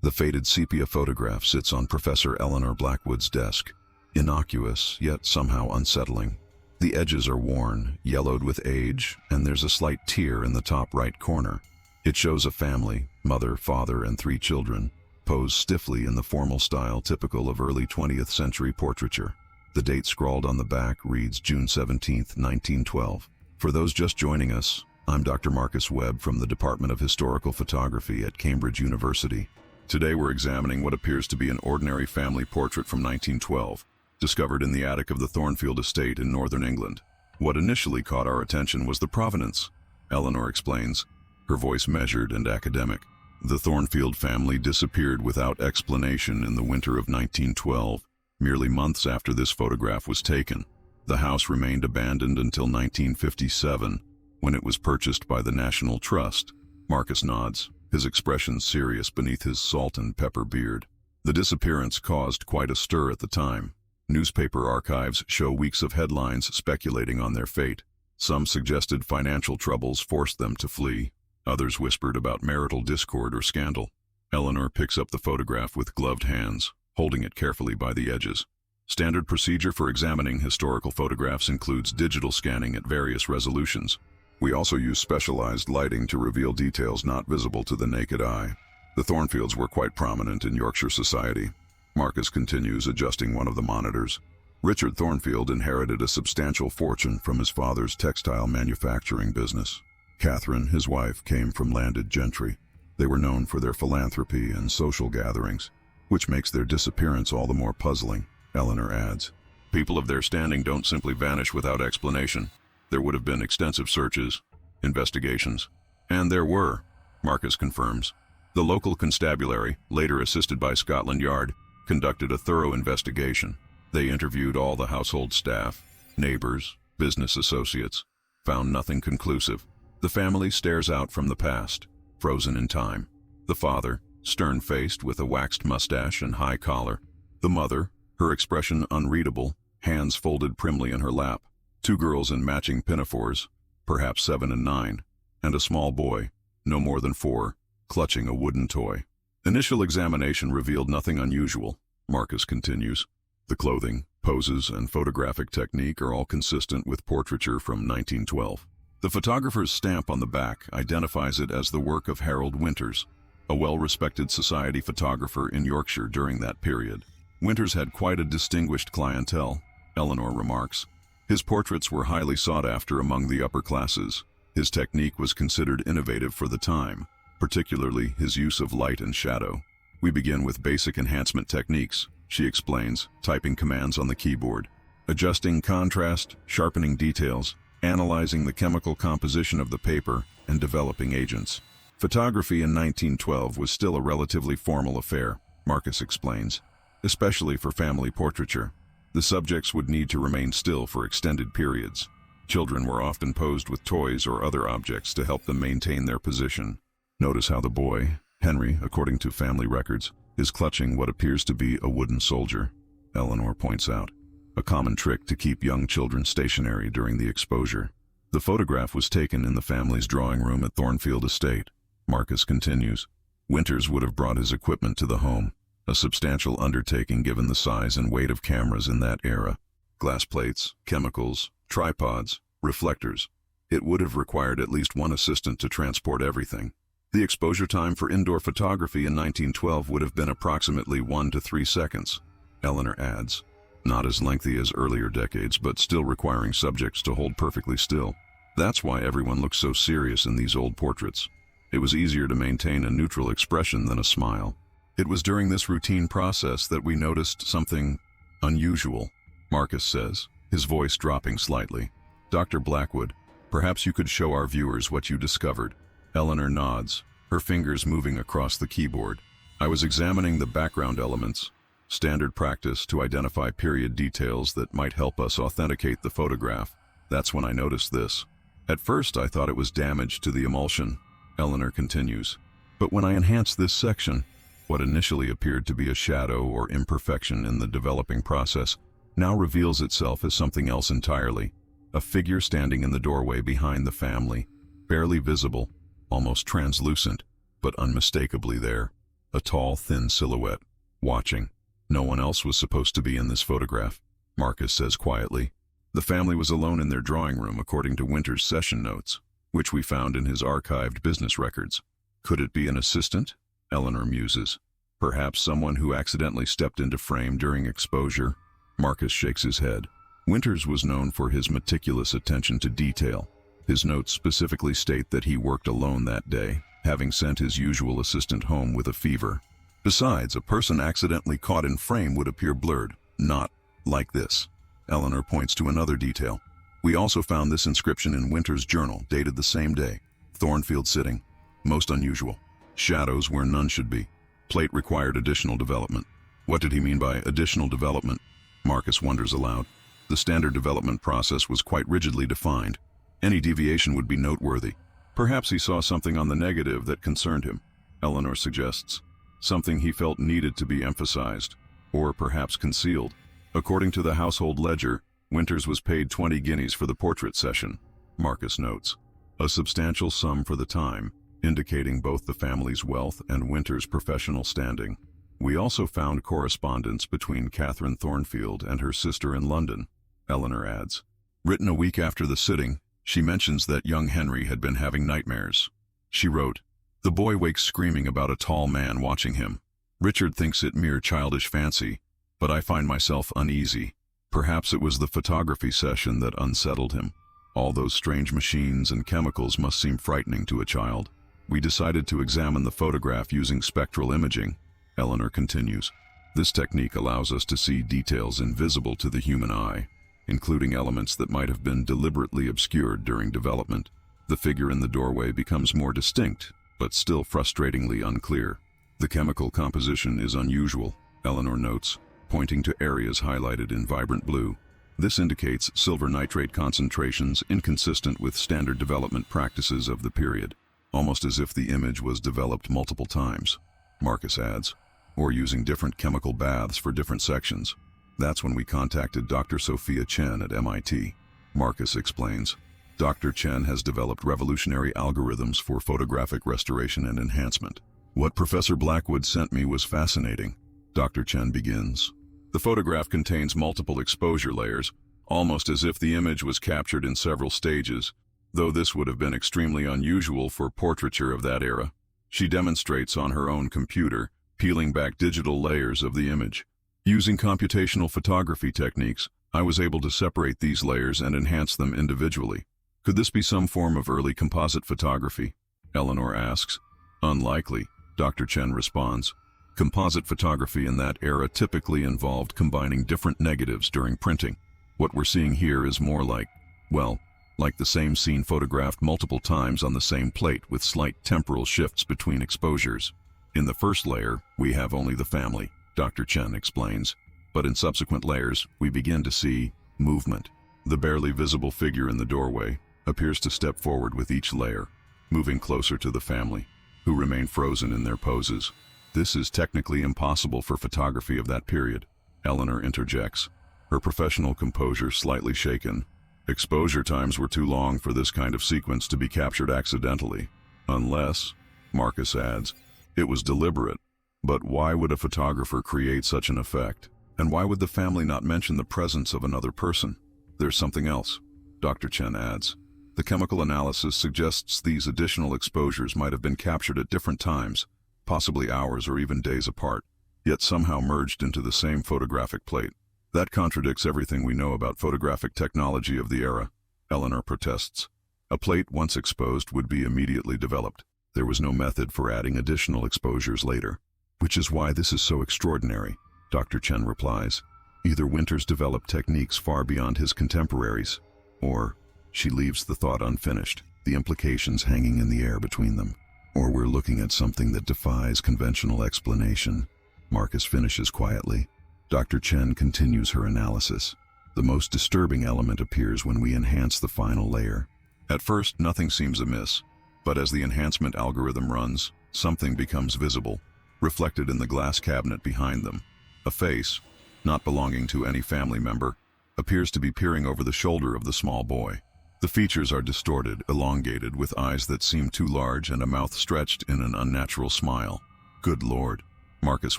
The faded sepia photograph sits on Professor Eleanor Blackwood's desk, innocuous yet somehow unsettling. The edges are worn, yellowed with age, and there's a slight tear in the top right corner. It shows a family, mother, father, and 3 children, posed stiffly in the formal style typical of early 20th century portraiture. The date scrawled on the back reads June 17, 1912. For those just joining us, I'm Dr. Marcus Webb from the Department of Historical Photography at Cambridge University. Today we're examining what appears to be an ordinary family portrait from 1912, discovered in the attic of the Thornfield estate in northern England. What initially caught our attention was the provenance, Eleanor explains, her voice measured and academic. The Thornfield family disappeared without explanation in the winter of 1912, merely months after this photograph was taken. The house remained abandoned until 1957, when it was purchased by the National Trust. Marcus nods, his expression serious beneath his salt and pepper beard. The disappearance caused quite a stir at the time. Newspaper archives show weeks of headlines speculating on their fate. Some suggested financial troubles forced them to flee. Others whispered about marital discord or scandal. Eleanor picks up the photograph with gloved hands, holding it carefully by the edges. Standard procedure for examining historical photographs includes digital scanning at various resolutions. We also use specialized lighting to reveal details not visible to the naked eye. The Thornfields were quite prominent in Yorkshire society. Marcus continues, adjusting one of the monitors. Richard Thornfield inherited a substantial fortune from his father's textile manufacturing business. Catherine, his wife, came from landed gentry. They were known for their philanthropy and social gatherings, which makes their disappearance all the more puzzling, Eleanor adds. People of their standing don't simply vanish without explanation. There would have been extensive searches, investigations, and there were, Marcus confirms. The local constabulary, later assisted by Scotland Yard, conducted a thorough investigation. They interviewed all the household staff, neighbors, business associates, found nothing conclusive. The family stares out from the past, frozen in time. The father, stern-faced with a waxed mustache and high collar. The mother, her expression unreadable, hands folded primly in her lap. 2 girls in matching pinafores, perhaps 7 and 9, and a small boy, no more than 4, clutching a wooden toy. Initial examination revealed nothing unusual, Marcus continues. The clothing, poses, and photographic technique are all consistent with portraiture from 1912. The photographer's stamp on the back identifies it as the work of Harold Winters, a well-respected society photographer in Yorkshire during that period. Winters had quite a distinguished clientele, Eleanor remarks. His portraits were highly sought after among the upper classes. His technique was considered innovative for the time, particularly his use of light and shadow. We begin with basic enhancement techniques, she explains, typing commands on the keyboard, adjusting contrast, sharpening details, analyzing the chemical composition of the paper, and developing agents. Photography in 1912 was still a relatively formal affair, Marcus explains, especially for family portraiture. The subjects would need to remain still for extended periods. Children were often posed with toys or other objects to help them maintain their position. Notice how the boy, Henry, according to family records, is clutching what appears to be a wooden soldier, Eleanor points out. A common trick to keep young children stationary during the exposure. The photograph was taken in the family's drawing room at Thornfield Estate. Marcus continues. Winters would have brought his equipment to the home, a substantial undertaking given the size and weight of cameras in that era. Glass plates, chemicals, tripods, reflectors. It would have required at least one assistant to transport everything. The exposure time for indoor photography in 1912 would have been approximately 1 to 3 seconds, Eleanor adds. Not as lengthy as earlier decades, but still requiring subjects to hold perfectly still. That's why everyone looks so serious in these old portraits. It was easier to maintain a neutral expression than a smile. It was during this routine process that we noticed something unusual, Marcus says, his voice dropping slightly. Dr. Blackwood, perhaps you could show our viewers what you discovered. Eleanor nods, her fingers moving across the keyboard. I was examining the background elements, standard practice to identify period details that might help us authenticate the photograph. That's when I noticed this. At first I thought it was damage to the emulsion, Eleanor continues. But when I enhanced this section, what initially appeared to be a shadow or imperfection in the developing process now reveals itself as something else entirely. A figure standing in the doorway behind the family, barely visible, almost translucent, but unmistakably there. A tall, thin silhouette, watching. No one else was supposed to be in this photograph, Marcus says quietly. The family was alone in their drawing room according to Winter's session notes, which we found in his archived business records. Could it be an assistant? Eleanor muses. Perhaps someone who accidentally stepped into frame during exposure? Marcus shakes his head. Winters was known for his meticulous attention to detail. His notes specifically state that he worked alone that day, having sent his usual assistant home with a fever. Besides, a person accidentally caught in frame would appear blurred, not like this. Eleanor points to another detail. We also found this inscription in Winter's journal, dated the same day. Thornfield sitting. Most unusual. Shadows where none should be. Plate required additional development. What did he mean by additional development? Marcus wonders aloud. The standard development process was quite rigidly defined. Any deviation would be noteworthy. Perhaps he saw something on the negative that concerned him, Eleanor suggests. Something he felt needed to be emphasized, or perhaps concealed. According to the household ledger, Winters was paid 20 guineas for the portrait session, Marcus notes. A substantial sum for the time, indicating both the family's wealth and Winters' professional standing. We also found correspondence between Catherine Thornfield and her sister in London, Eleanor adds. Written a week after the sitting, she mentions that young Henry had been having nightmares. She wrote, "The boy wakes screaming about a tall man watching him. Richard thinks it mere childish fancy, but I find myself uneasy. Perhaps it was the photography session that unsettled him. All those strange machines and chemicals must seem frightening to a child. We decided to examine the photograph using spectral imaging," Eleanor continues. This technique allows us to see details invisible to the human eye, including elements that might have been deliberately obscured during development. The figure in the doorway becomes more distinct, but still frustratingly unclear. The chemical composition is unusual, Eleanor notes, pointing to areas highlighted in vibrant blue. This indicates silver nitrate concentrations inconsistent with standard development practices of the period, almost as if the image was developed multiple times, Marcus adds, or using different chemical baths for different sections. That's when we contacted Dr. Sophia Chen at MIT. Marcus explains. Dr. Chen has developed revolutionary algorithms for photographic restoration and enhancement. What Professor Blackwood sent me was fascinating, Dr. Chen begins. The photograph contains multiple exposure layers, almost as if the image was captured in several stages, though this would have been extremely unusual for portraiture of that era. She demonstrates on her own computer, peeling back digital layers of the image. Using computational photography techniques, I was able to separate these layers and enhance them individually. Could this be some form of early composite photography? Eleanor asks. Unlikely, Dr. Chen responds. Composite photography in that era typically involved combining different negatives during printing. What we're seeing here is more like the same scene photographed multiple times on the same plate with slight temporal shifts between exposures. In the first layer, we have only the family, Dr. Chen explains, but in subsequent layers, we begin to see movement. The barely visible figure in the doorway appears to step forward with each layer, moving closer to the family, who remain frozen in their poses. This is technically impossible for photography of that period, Eleanor interjects, her professional composure slightly shaken. Exposure times were too long for this kind of sequence to be captured accidentally, unless, Marcus adds, it was deliberate. But why would a photographer create such an effect? And why would the family not mention the presence of another person? There's something else, Dr. Chen adds. The chemical analysis suggests these additional exposures might have been captured at different times, possibly hours or even days apart, yet somehow merged into the same photographic plate. That contradicts everything we know about photographic technology of the era, Eleanor protests. A plate once exposed would be immediately developed. There was no method for adding additional exposures later. Which is why this is so extraordinary, Dr. Chen replies. Either Winters developed techniques far beyond his contemporaries, or she leaves the thought unfinished, the implications hanging in the air between them. Or we're looking at something that defies conventional explanation, Marcus finishes quietly. Dr. Chen continues her analysis. The most disturbing element appears when we enhance the final layer. At first, nothing seems amiss, but as the enhancement algorithm runs, something becomes visible, reflected in the glass cabinet behind them. A face, not belonging to any family member, appears to be peering over the shoulder of the small boy. The features are distorted, elongated, with eyes that seem too large and a mouth stretched in an unnatural smile. Good Lord, Marcus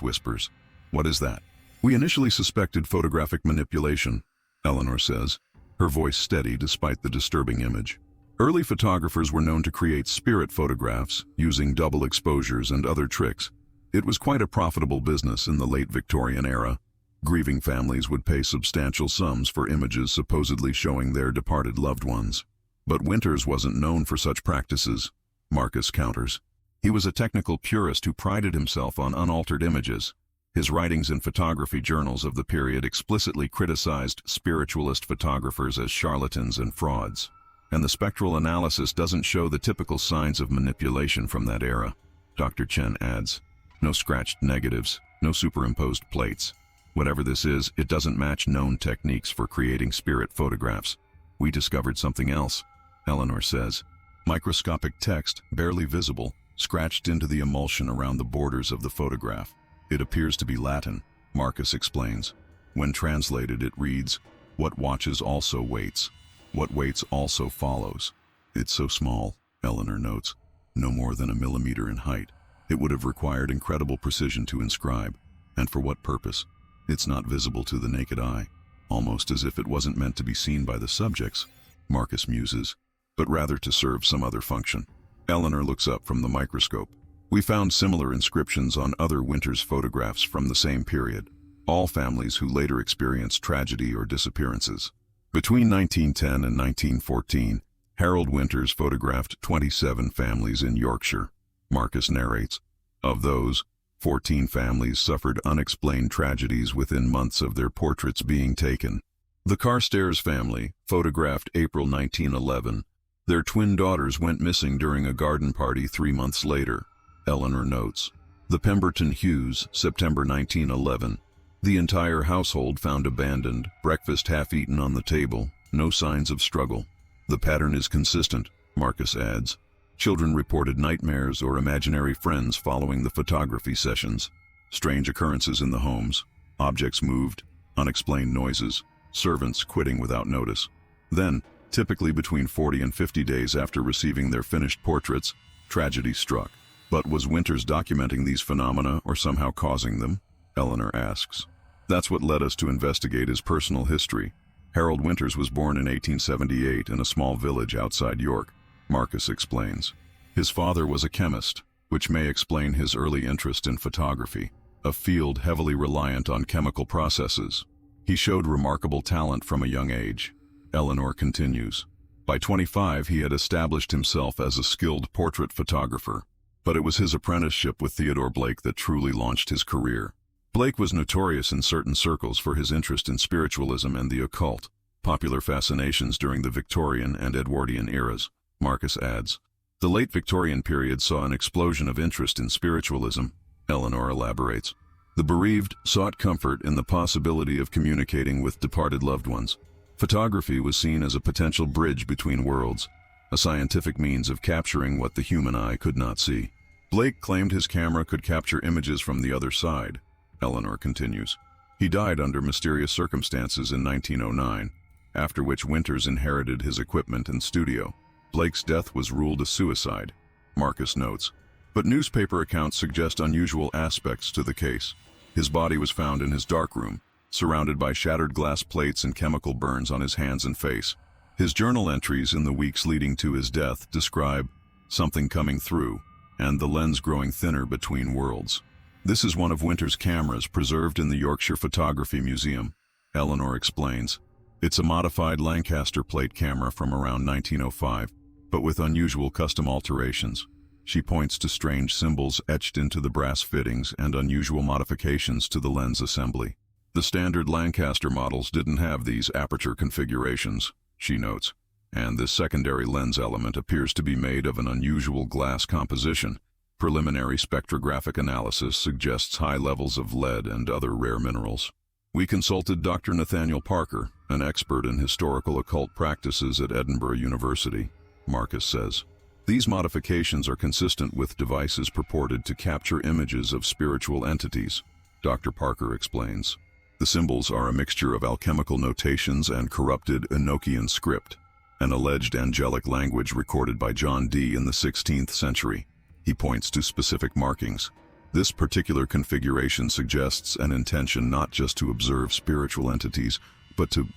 whispers. What is that? We initially suspected photographic manipulation, Eleanor says, her voice steady despite the disturbing image. Early photographers were known to create spirit photographs using double exposures and other tricks. It was quite a profitable business in the late Victorian era. Grieving families would pay substantial sums for images supposedly showing their departed loved ones. But Winters wasn't known for such practices, Marcus counters. He was a technical purist who prided himself on unaltered images. His writings in photography journals of the period explicitly criticized spiritualist photographers as charlatans and frauds. And the spectral analysis doesn't show the typical signs of manipulation from that era, Dr. Chen adds. No scratched negatives, no superimposed plates. Whatever this is, it doesn't match known techniques for creating spirit photographs. We discovered something else, Eleanor says. Microscopic text, barely visible, scratched into the emulsion around the borders of the photograph. It appears to be Latin, Marcus explains. When translated, it reads, "What watches also waits. What waits also follows." It's so small, Eleanor notes, no more than a millimeter in height. It would have required incredible precision to inscribe. And for what purpose? It's not visible to the naked eye, almost as if it wasn't meant to be seen by the subjects, Marcus muses, but rather to serve some other function. Eleanor looks up from the microscope. We found similar inscriptions on other Winters photographs from the same period, all families who later experienced tragedy or disappearances. Between 1910 and 1914, Harold Winters photographed 27 families in Yorkshire, Marcus narrates. Of those, 14 families suffered unexplained tragedies within months of their portraits being taken. The Carstairs family, photographed April 1911, their twin daughters went missing during a garden party 3 months later, Eleanor notes. The Pemberton Hughes, September 1911. The entire household found abandoned, breakfast half-eaten on the table, no signs of struggle. The pattern is consistent, Marcus adds. Children reported nightmares or imaginary friends following the photography sessions. Strange occurrences in the homes. Objects moved, unexplained noises, servants quitting without notice. Then, typically between 40 and 50 days after receiving their finished portraits, tragedy struck. But was Winters documenting these phenomena or somehow causing them? Eleanor asks. That's what led us to investigate his personal history. Harold Winters was born in 1878 in a small village outside York, Marcus explains. His father was a chemist, which may explain his early interest in photography, a field heavily reliant on chemical processes. He showed remarkable talent from a young age. Eleanor continues. By 25, he had established himself as a skilled portrait photographer, but it was his apprenticeship with Theodore Blake that truly launched his career. Blake was notorious in certain circles for his interest in spiritualism and the occult, popular fascinations during the Victorian and Edwardian eras, Marcus adds. The late Victorian period saw an explosion of interest in spiritualism, Eleanor elaborates. The bereaved sought comfort in the possibility of communicating with departed loved ones. Photography was seen as a potential bridge between worlds, a scientific means of capturing what the human eye could not see. Blake claimed his camera could capture images from the other side, Eleanor continues. He died under mysterious circumstances in 1909, after which Winters inherited his equipment and studio. Blake's death was ruled a suicide, Marcus notes. But newspaper accounts suggest unusual aspects to the case. His body was found in his darkroom, surrounded by shattered glass plates and chemical burns on his hands and face. His journal entries in the weeks leading to his death describe something coming through and the lens growing thinner between worlds. This is one of Winters' cameras preserved in the Yorkshire Photography Museum, Eleanor explains. It's a modified Lancaster plate camera from around 1905, but with unusual custom alterations. She points to strange symbols etched into the brass fittings and unusual modifications to the lens assembly. The standard Lancaster models didn't have these aperture configurations, she notes, and this secondary lens element appears to be made of an unusual glass composition. Preliminary spectrographic analysis suggests high levels of lead and other rare minerals. We consulted Dr. Nathaniel Parker, an expert in historical occult practices at Edinburgh University, Marcus says. These modifications are consistent with devices purported to capture images of spiritual entities, Dr. Parker explains. The symbols are a mixture of alchemical notations and corrupted Enochian script, an alleged angelic language recorded by John Dee in the 16th century. He points to specific markings. This particular configuration suggests an intention not just to observe spiritual entities, but to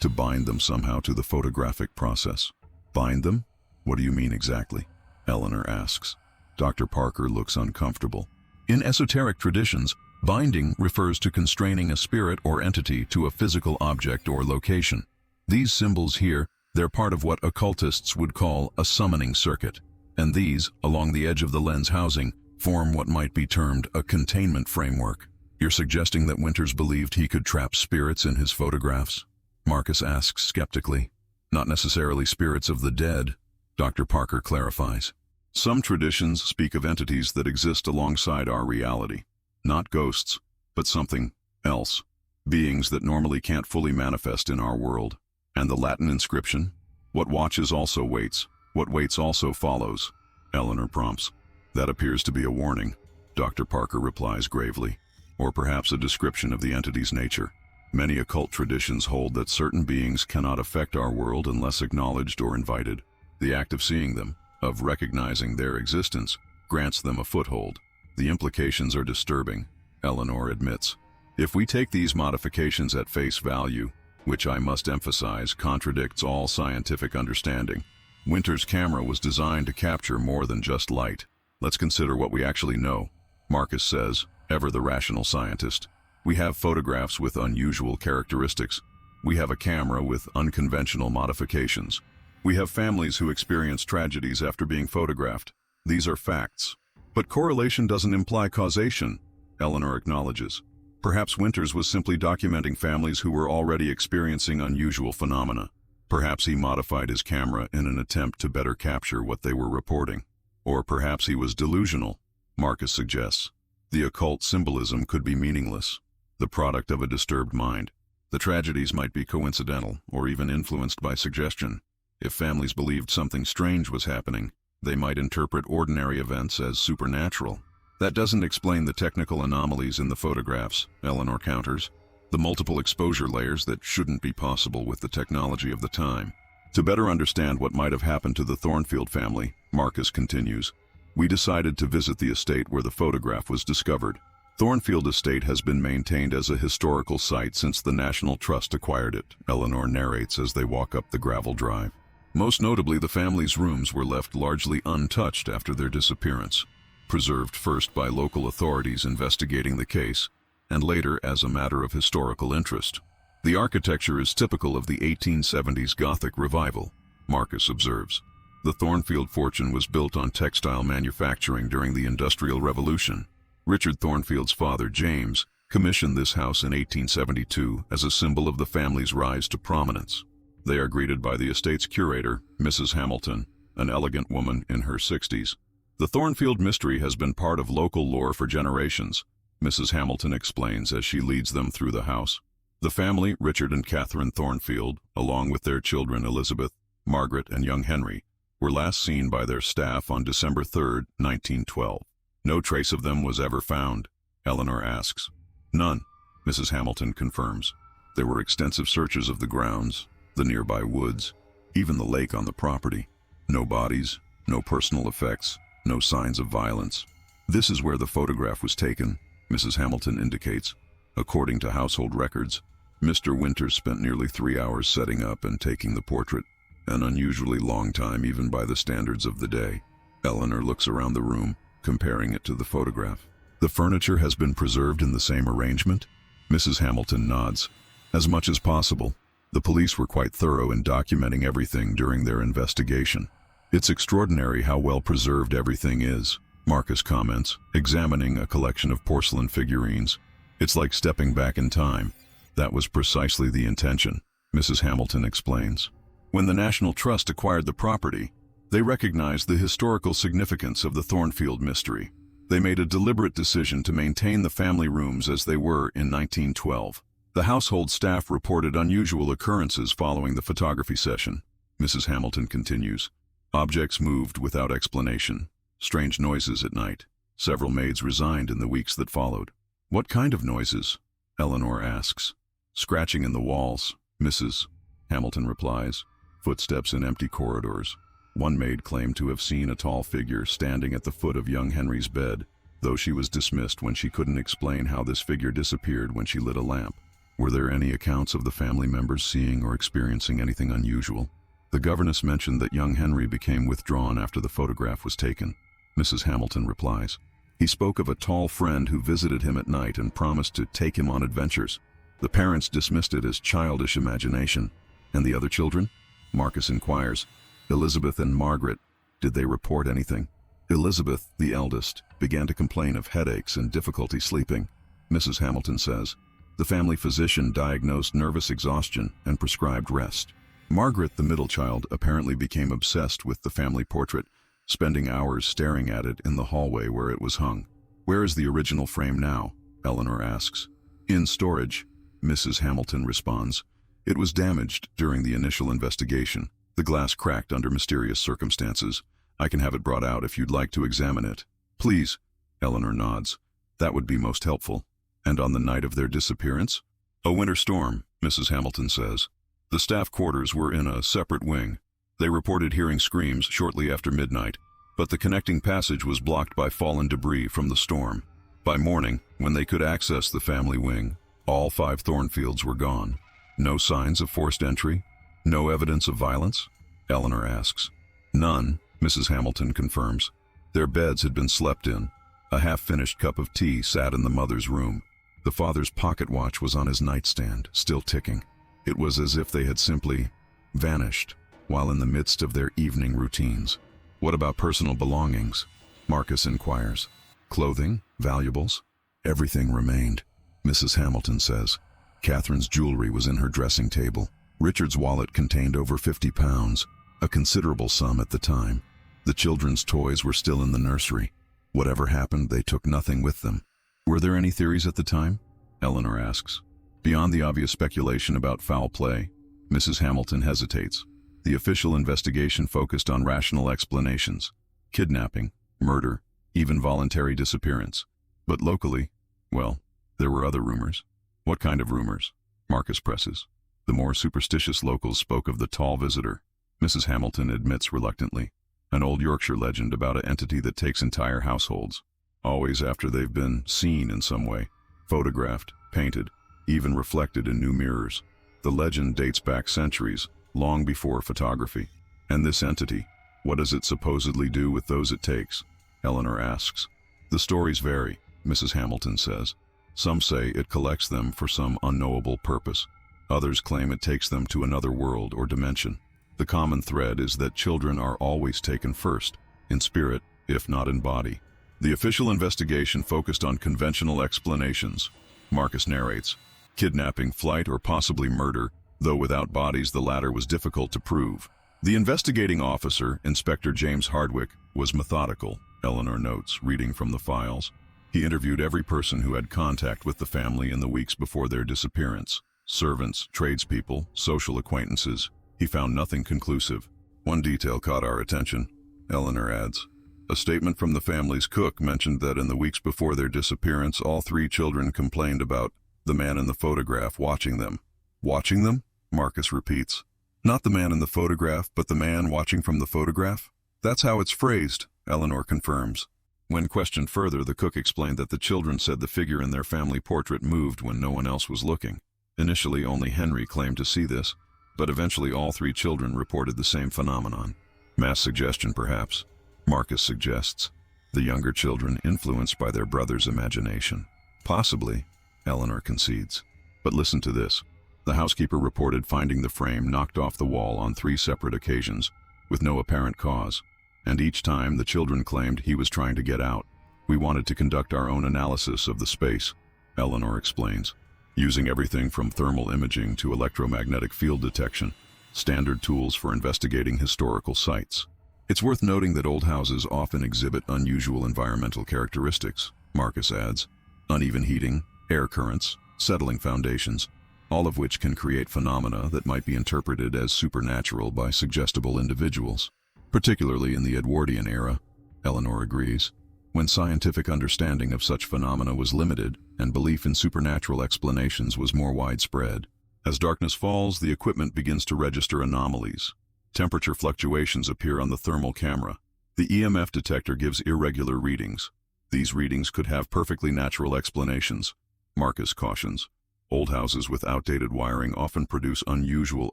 bind them somehow to the photographic process. Bind them? What do you mean exactly? Eleanor asks. Dr. Parker looks uncomfortable. In esoteric traditions, binding refers to constraining a spirit or entity to a physical object or location. These symbols here, they're part of what occultists would call a summoning circuit. And these, along the edge of the lens housing, form what might be termed a containment framework. You're suggesting that Winters believed he could trap spirits in his photographs? Marcus asks skeptically. Not necessarily spirits of the dead, Dr. Parker clarifies. Some traditions speak of entities that exist alongside our reality. Not ghosts, but something else. Beings that normally can't fully manifest in our world. And the Latin inscription? What watches also waits. What waits also follows, Eleanor prompts. That appears to be a warning, Dr. Parker replies gravely, or perhaps a description of the entity's nature. Many occult traditions hold that certain beings cannot affect our world unless acknowledged or invited. The act of seeing them, of recognizing their existence, grants them a foothold. The implications are disturbing, Eleanor admits. If we take these modifications at face value, which I must emphasize contradicts all scientific understanding, Winters' camera was designed to capture more than just light. Let's consider what we actually know, Marcus says, ever the rational scientist. We have photographs with unusual characteristics. We have a camera with unconventional modifications. We have families who experience tragedies after being photographed. These are facts. But correlation doesn't imply causation, Eleanor acknowledges. Perhaps Winters was simply documenting families who were already experiencing unusual phenomena. Perhaps he modified his camera in an attempt to better capture what they were reporting. Or perhaps he was delusional, Marcus suggests. The occult symbolism could be meaningless, the product of a disturbed mind. The tragedies might be coincidental or even influenced by suggestion. If families believed something strange was happening, they might interpret ordinary events as supernatural. That doesn't explain the technical anomalies in the photographs, Eleanor counters. The multiple exposure layers that shouldn't be possible with the technology of the time. To better understand what might have happened to the Thornfield family, Marcus continues, we decided to visit the estate where the photograph was discovered. Thornfield Estate has been maintained as a historical site since the National Trust acquired it, Eleanor narrates as they walk up the gravel drive. Most notably, the family's rooms were left largely untouched after their disappearance, preserved first by local authorities investigating the case, and later as a matter of historical interest. The architecture is typical of the 1870s Gothic revival, Marcus observes. The Thornfield fortune was built on textile manufacturing during the Industrial Revolution. Richard Thornfield's father, James, commissioned this house in 1872 as a symbol of the family's rise to prominence. They are greeted by the estate's curator, Mrs. Hamilton, an elegant woman in her 60s. The Thornfield mystery has been part of local lore for generations, Mrs. Hamilton explains as she leads them through the house. The family, Richard and Catherine Thornfield, along with their children Elizabeth, Margaret, and young Henry, were last seen by their staff on December 3, 1912. No trace of them was ever found, Eleanor asks. None, Mrs. Hamilton confirms. There were extensive searches of the grounds, the nearby woods, even the lake on the property. No bodies, no personal effects, no signs of violence. This is where the photograph was taken, Mrs. Hamilton indicates. According to household records, Mr. Winters spent nearly 3 hours setting up and taking the portrait, an unusually long time even by the standards of the day. Eleanor looks around the room, comparing it to the photograph. The furniture has been preserved in the same arrangement? Mrs. Hamilton nods. As much as possible. The police were quite thorough in documenting everything during their investigation. It's extraordinary how well preserved everything is, Marcus comments, examining a collection of porcelain figurines. It's like stepping back in time. That was precisely the intention, Mrs. Hamilton explains. When the National Trust acquired the property, they recognized the historical significance of the Thornfield mystery. They made a deliberate decision to maintain the family rooms as they were in 1912. The household staff reported unusual occurrences following the photography session, Mrs. Hamilton continues. Objects moved without explanation. Strange noises at night. Several maids resigned in the weeks that followed. What kind of noises? Eleanor asks. Scratching in the walls, Mrs. Hamilton replies. Footsteps in empty corridors. One maid claimed to have seen a tall figure standing at the foot of young Henry's bed. though she was dismissed when she couldn't explain how this figure disappeared when she lit a lamp. Were there any accounts of the family members seeing or experiencing anything unusual? The governess mentioned that young Henry became withdrawn after the photograph was taken. Mrs. Hamilton replies, "He spoke of a tall friend who visited him at night and promised to take him on adventures. The parents dismissed it as childish imagination." "And the other children?" Marcus inquires. "Elizabeth and Margaret, did they report anything?" Elizabeth, the eldest, began to complain of headaches and difficulty sleeping. Mrs. Hamilton says, "The family physician diagnosed nervous exhaustion and prescribed rest." Margaret, the middle child, apparently became obsessed with the family portrait, spending hours staring at it in the hallway where it was hung. "Where is the original frame now?" Eleanor asks. "In storage," Mrs. Hamilton responds. "It was damaged during the initial investigation. The glass cracked under mysterious circumstances. I can have it brought out if you'd like to examine it." "Please," Eleanor nods. "That would be most helpful." "And on the night of their disappearance?" "A winter storm," Mrs. Hamilton says. "The staff quarters were in a separate wing. They reported hearing screams shortly after midnight, but the connecting passage was blocked by fallen debris from the storm. By morning, when they could access the family wing, all 5 Thornfields were gone. No signs of forced entry? No evidence of violence?" Eleanor asks. "None," Mrs. Hamilton confirms. "Their beds had been slept in. A half-finished cup of tea sat in the mother's room. The father's pocket watch was on his nightstand, still ticking. It was as if they had simply vanished while in the midst of their evening routines." "What about personal belongings?" Marcus inquires. "Clothing? Valuables?" "Everything remained," Mrs. Hamilton says. "Catherine's jewelry was in her dressing table. Richard's wallet contained over 50 pounds, a considerable sum at the time. The children's toys were still in the nursery. Whatever happened, they took nothing with them." "Were there any theories at the time?" Eleanor asks. Beyond the obvious speculation about foul play, Mrs. Hamilton hesitates. The official investigation focused on rational explanations: kidnapping, murder, even voluntary disappearance. But locally, well, there were other rumors. "What kind of rumors?" Marcus presses. The more superstitious locals spoke of the tall visitor. Mrs. Hamilton admits reluctantly. "An old Yorkshire legend about an entity that takes entire households, always after they've been seen in some way, photographed, painted, even reflected in new mirrors. The legend dates back centuries, long before photography. And this entity, what does it supposedly do with those it takes?" Eleanor asks. "The stories vary," Mrs. Hamilton says. "Some say it collects them for some unknowable purpose. Others claim it takes them to another world or dimension. The common thread is that children are always taken first, in spirit, if not in body." The official investigation focused on conventional explanations. Marcus narrates. Kidnapping, flight, or possibly murder, though without bodies the latter was difficult to prove. The investigating officer, Inspector James Hardwick, was methodical, Eleanor notes, reading from the files. He interviewed every person who had contact with the family in the weeks before their disappearance. Servants, tradespeople, social acquaintances. He found nothing conclusive. "One detail caught our attention," Eleanor adds. "A statement from the family's cook mentioned that in the weeks before their disappearance, all 3 children complained about the man in the photograph watching them." "Watching them?" Marcus repeats. "Not the man in the photograph, but the man watching from the photograph?" "That's how it's phrased," Eleanor confirms. When questioned further, the cook explained that the children said the figure in their family portrait moved when no one else was looking. Initially, only Henry claimed to see this, but eventually all 3 children reported the same phenomenon. "Mass suggestion, perhaps," Marcus suggests. "The younger children influenced by their brother's imagination." "Possibly," Eleanor concedes. "But listen to this. The housekeeper reported finding the frame knocked off the wall on 3 separate occasions, with no apparent cause. And each time the children claimed he was trying to get out. We wanted to conduct our own analysis of the space," Eleanor explains, "using everything from thermal imaging to electromagnetic field detection, standard tools for investigating historical sites. It's worth noting that old houses often exhibit unusual environmental characteristics," Marcus adds. "Uneven heating, air currents, settling foundations, all of which can create phenomena that might be interpreted as supernatural by suggestible individuals. Particularly in the Edwardian era," Eleanor agrees, "when scientific understanding of such phenomena was limited and belief in supernatural explanations was more widespread. As darkness falls, the equipment begins to register anomalies. Temperature fluctuations appear on the thermal camera. The EMF detector gives irregular readings. These readings could have perfectly natural explanations. Marcus cautions. Old houses with outdated wiring often produce unusual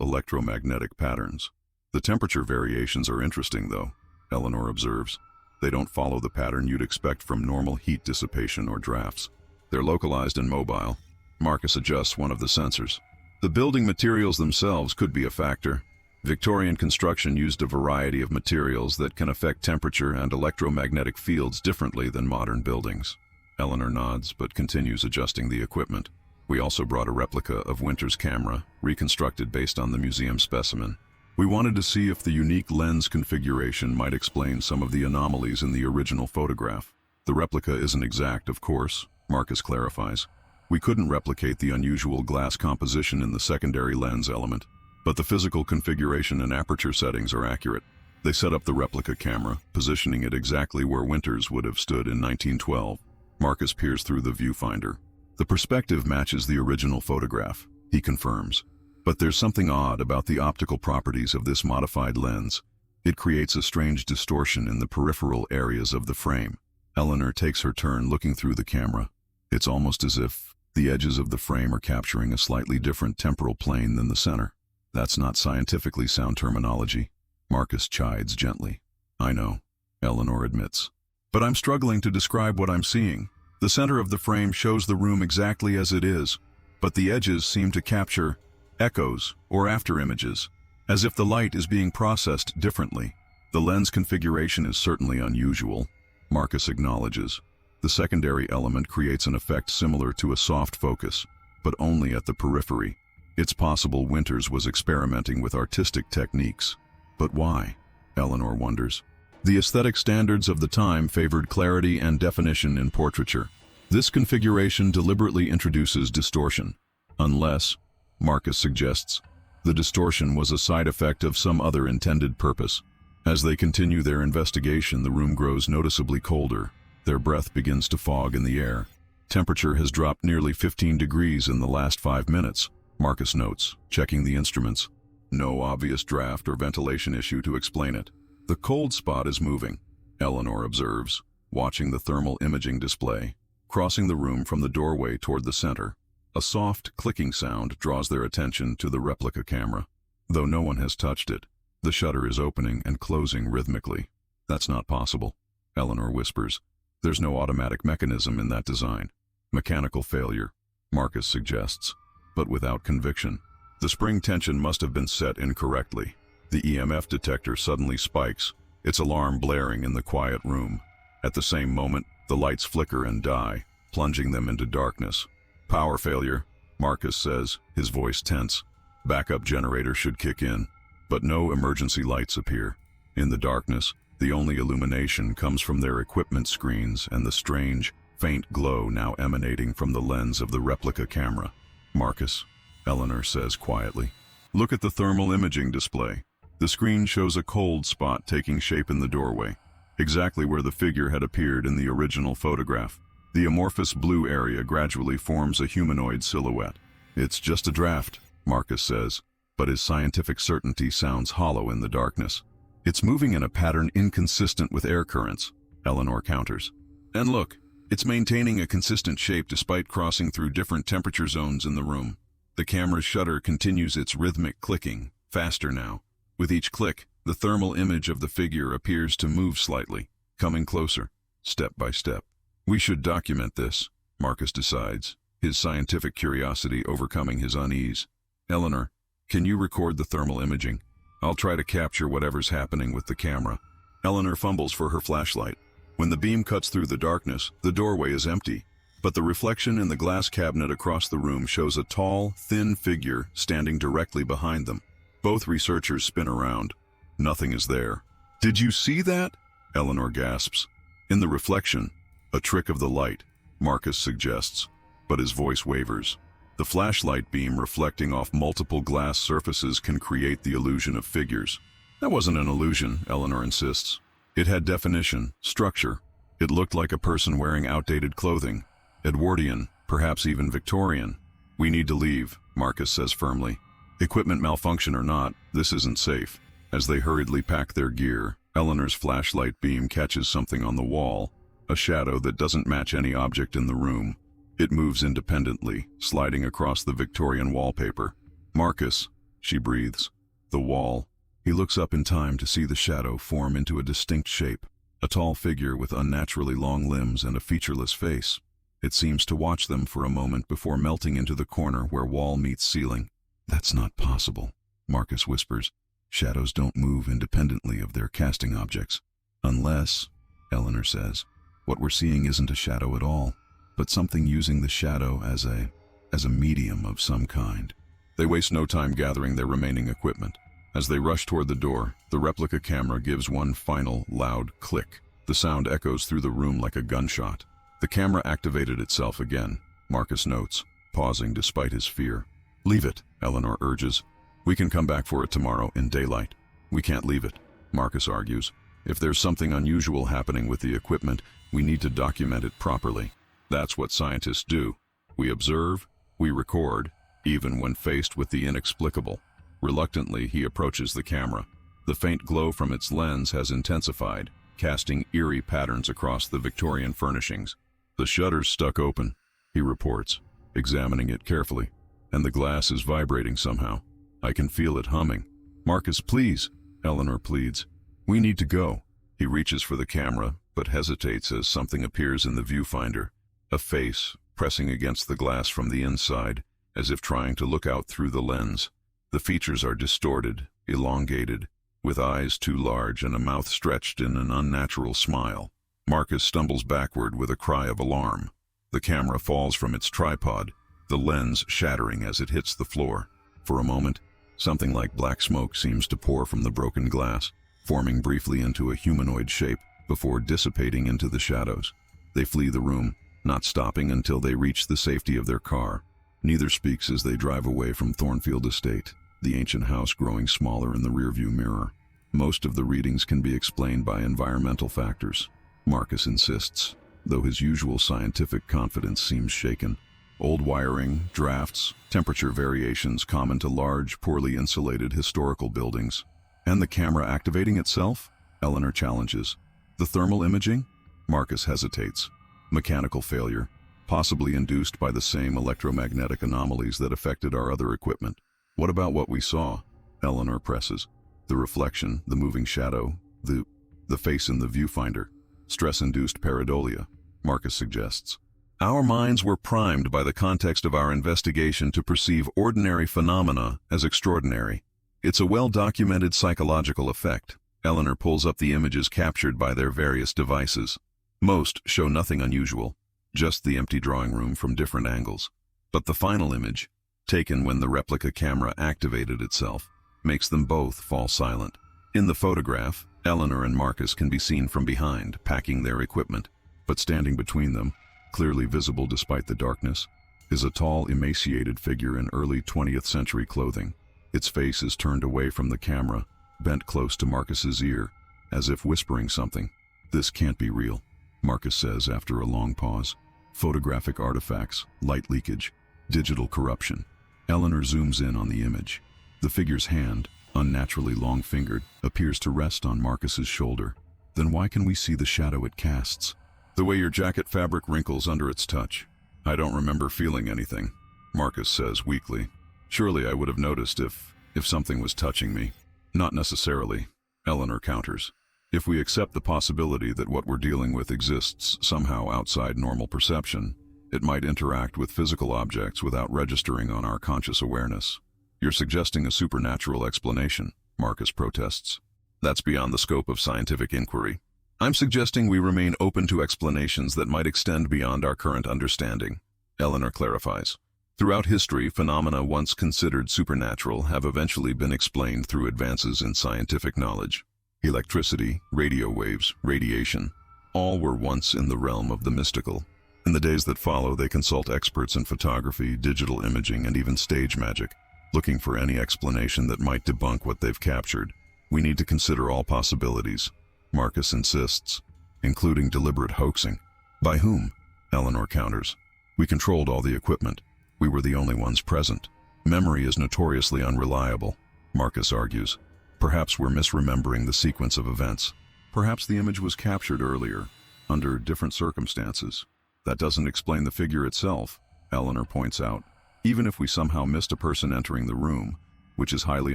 electromagnetic patterns. The temperature variations are interesting, though, Eleanor observes. They don't follow the pattern you'd expect from normal heat dissipation or drafts. They're localized and mobile. Marcus adjusts one of the sensors. The building materials themselves could be a factor. Victorian construction used a variety of materials that can affect temperature and electromagnetic fields differently than modern buildings. Eleanor nods, but continues adjusting the equipment. We also brought a replica of Winter's camera, reconstructed based on the museum specimen. We wanted to see if the unique lens configuration might explain some of the anomalies in the original photograph. The replica isn't exact, of course, Marcus clarifies. We couldn't replicate the unusual glass composition in the secondary lens element, but the physical configuration and aperture settings are accurate. They set up the replica camera, positioning it exactly where Winters would have stood in 1912. Marcus peers through the viewfinder. The perspective matches the original photograph, he confirms. But there's something odd about the optical properties of this modified lens. It creates a strange distortion in the peripheral areas of the frame. Eleanor takes her turn looking through the camera. It's almost as if the edges of the frame are capturing a slightly different temporal plane than the center. That's not scientifically sound terminology. Marcus chides gently. I know, Eleanor admits. But I'm struggling to describe what I'm seeing. The center of the frame shows the room exactly as it is, but the edges seem to capture echoes or after images, as if the light is being processed differently. The lens configuration is certainly unusual, Marcus acknowledges. The secondary element creates an effect similar to a soft focus, but only at the periphery. It's possible Winters was experimenting with artistic techniques. But why? Eleanor wonders. The aesthetic standards of the time favored clarity and definition in portraiture. This configuration deliberately introduces distortion, unless, Marcus suggests, the distortion was a side effect of some other intended purpose. As they continue their investigation, the room grows noticeably colder. Their breath begins to fog in the air. Temperature has dropped nearly 15 degrees in the last 5 minutes, Marcus notes, checking the instruments. No obvious draft or ventilation issue to explain it. The cold spot is moving, Eleanor observes, watching the thermal imaging display. Crossing the room from the doorway toward the center, a soft clicking sound draws their attention to the replica camera. Though no one has touched it, the shutter is opening and closing rhythmically. That's not possible, Eleanor whispers. There's no automatic mechanism in that design. Mechanical failure, Marcus suggests, but without conviction. The spring tension must have been set incorrectly. The EMF detector suddenly spikes, its alarm blaring in the quiet room. At the same moment, the lights flicker and die, plunging them into darkness. Power failure, Marcus says, his voice tense. Backup generator should kick in, but no emergency lights appear. In the darkness, the only illumination comes from their equipment screens and the strange, faint glow now emanating from the lens of the replica camera. Marcus, Eleanor says quietly, look at the thermal imaging display. The screen shows a cold spot taking shape in the doorway, exactly where the figure had appeared in the original photograph. The amorphous blue area gradually forms a humanoid silhouette. It's just a draft, Marcus says, but his scientific certainty sounds hollow in the darkness. It's moving in a pattern inconsistent with air currents, Eleanor counters. And look, it's maintaining a consistent shape despite crossing through different temperature zones in the room. The camera's shutter continues its rhythmic clicking, faster now. With each click, the thermal image of the figure appears to move slightly, coming closer, step by step. We should document this, Marcus decides, his scientific curiosity overcoming his unease. Eleanor, can you record the thermal imaging? I'll try to capture whatever's happening with the camera. Eleanor fumbles for her flashlight. When the beam cuts through the darkness, the doorway is empty, but the reflection in the glass cabinet across the room shows a tall, thin figure standing directly behind them. Both researchers spin around. Nothing is there. Did you see that? Eleanor gasps. In the reflection, a trick of the light, Marcus suggests, but his voice wavers. The flashlight beam reflecting off multiple glass surfaces can create the illusion of figures. That wasn't an illusion, Eleanor insists. It had definition, structure. It looked like a person wearing outdated clothing. Edwardian, perhaps even Victorian. We need to leave, Marcus says firmly. Equipment malfunction or not, this isn't safe. As they hurriedly pack their gear, Eleanor's flashlight beam catches something on the wall. A shadow that doesn't match any object in the room. It moves independently, sliding across the Victorian wallpaper. "Marcus," she breathes. The wall. He looks up in time to see the shadow form into a distinct shape. A tall figure with unnaturally long limbs and a featureless face. It seems to watch them for a moment before melting into the corner where wall meets ceiling. "That's not possible," Marcus whispers. "Shadows don't move independently of their casting objects. Unless," Eleanor says, "what we're seeing isn't a shadow at all, but something using the shadow as a medium of some kind." They waste no time gathering their remaining equipment. As they rush toward the door, the replica camera gives one final, loud click. The sound echoes through the room like a gunshot. The camera activated itself again, Marcus notes, pausing despite his fear. "Leave it," Eleanor urges. "We can come back for it tomorrow in daylight." "We can't leave it," Marcus argues. "If there's something unusual happening with the equipment, we need to document it properly. That's what scientists do. We observe, we record, even when faced with the inexplicable." Reluctantly, he approaches the camera. The faint glow from its lens has intensified, casting eerie patterns across the Victorian furnishings. "The shutter's stuck open," he reports, examining it carefully, "and the glass is vibrating somehow. I can feel it humming." "Marcus, please," Eleanor pleads. "We need to go." He reaches for the camera, but hesitates as something appears in the viewfinder. A face, pressing against the glass from the inside, as if trying to look out through the lens. The features are distorted, elongated, with eyes too large and a mouth stretched in an unnatural smile. Marcus stumbles backward with a cry of alarm. The camera falls from its tripod, the lens shattering as it hits the floor. For a moment, something like black smoke seems to pour from the broken glass, forming briefly into a humanoid shape before dissipating into the shadows. They flee the room, not stopping until they reach the safety of their car. Neither speaks as they drive away from Thornfield Estate, the ancient house growing smaller in the rearview mirror. Most of the readings can be explained by environmental factors, Marcus insists, though his usual scientific confidence seems shaken. Old wiring, drafts, temperature variations common to large, poorly insulated historical buildings. "And the camera activating itself?" Eleanor challenges. "The thermal imaging?" Marcus hesitates. "Mechanical failure, possibly induced by the same electromagnetic anomalies that affected our other equipment." "What about what we saw?" Eleanor presses. "The reflection, the moving shadow, the face in the viewfinder. Stress-induced pareidolia," Marcus suggests. "Our minds were primed by the context of our investigation to perceive ordinary phenomena as extraordinary. It's a well-documented psychological effect." Eleanor pulls up the images captured by their various devices. Most show nothing unusual, just the empty drawing room from different angles. But the final image, taken when the replica camera activated itself, makes them both fall silent. In the photograph, Eleanor and Marcus can be seen from behind, packing their equipment, but standing between them, clearly visible despite the darkness, is a tall, emaciated figure in early 20th century clothing. Its face is turned away from the camera, bent close to Marcus's ear, as if whispering something. "This can't be real," Marcus says after a long pause. "Photographic artifacts, light leakage, digital corruption." Eleanor zooms in on the image. The figure's hand, unnaturally long-fingered, appears to rest on Marcus's shoulder. "Then why can we see the shadow it casts?" "The way your jacket fabric wrinkles under its touch. I don't remember feeling anything," Marcus says weakly. "Surely I would have noticed if something was touching me." "Not necessarily," Eleanor counters. "If we accept the possibility that what we're dealing with exists somehow outside normal perception, it might interact with physical objects without registering on our conscious awareness." "You're suggesting a supernatural explanation," Marcus protests. "That's beyond the scope of scientific inquiry. I'm suggesting we remain open to explanations that might extend beyond our current understanding," Eleanor clarifies. "Throughout history, phenomena once considered supernatural have eventually been explained through advances in scientific knowledge. Electricity, radio waves, radiation, all were once in the realm of the mystical. In the days that follow, they consult experts in photography, digital imaging, and even stage magic, looking for any explanation that might debunk what they've captured. We need to consider all possibilities," Marcus insists, "including deliberate hoaxing." "By whom?" Eleanor counters. "We controlled all the equipment. We were the only ones present. Memory is notoriously unreliable," Marcus argues. "Perhaps we're misremembering the sequence of events. Perhaps the image was captured earlier, under different circumstances. That doesn't explain the figure itself, Eleanor points out. Even if we somehow missed a person entering the room, which is highly